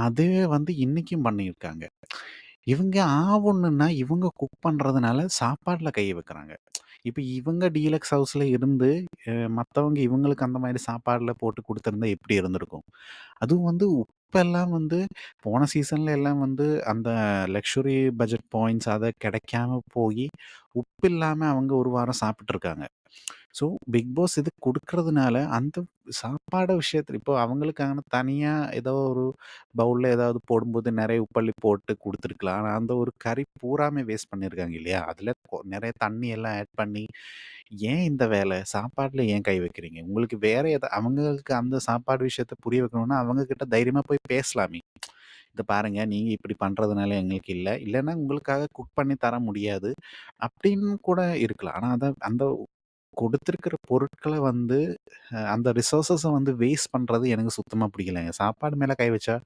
அதுவே இன்னைக்கும் பண்ணியிருக்காங்க. இவங்க ஒண்ணுன்னா, இவங்க குக் பண்றதுனால சாப்பாட்ல கை வைக்கிறாங்க. இப்ப இவங்க டீலக்ஸ் ஹவுஸ்ல இருந்து, மத்தவங்க இவங்களுக்கு அந்த மாரி சாப்பாடுல போட்டு குடுத்திருந்தா எப்படி இருந்திருக்கும்? அதுவும் உப்பெல்லாம் போன சீசன்ல எல்லாம் அந்த லக்ஸுரி பட்ஜெட் பாயிண்ட்ஸ் கிடைக்காம போயி, உப்பு இல்லாம அவங்க 1 வாரம் சாப்பிட்டுருக்காங்க. ஸோ, பிக் பாஸ் இது குடுக்கறதுனால, அந்த சாப்பாடு விஷயத்துல இப்போ அவங்களுக்கான தனியா ஏதோ ஒரு பவுல்ல ஏதாவது போடும்போது நெறைய உப்பள்ளி போட்டு குடுத்துருக்கலாம். ஆனா, அந்த ஒரு கறி பூராமே வேஸ்ட் பண்ணியிருக்காங்க இல்லையா? அதுல நெறைய தண்ணி எல்லாம் ஆட் பண்ணி, ஏன் இந்த வேல? சாப்பாட்ல ஏன் கை வைக்கிறீங்க? உங்களுக்கு வேற அவங்களுக்கு அந்த சாப்பாடு விஷயத்த புரிய வைக்கணும்னா, அவங்க கிட்ட தைரியமா போய் பேசலாமே! "இத பாருங்க, நீங்க இப்படி பண்றதுனால எங்களுக்கு இல்ல. இல்லன்னா உங்களுக்காக குக் பண்ணி தர முடியாது." அப்படின்னு கூட இருக்கலாம். ஆனா, அந்த கொடுத்திருக்கிற பொருட்கள அந்த ரிசோர்ஸஸ வேஸ்ட் பண்றது எனக்கு சுத்தமா பிடிக்கலங்க. சாப்பாடு மேல கை வச்சா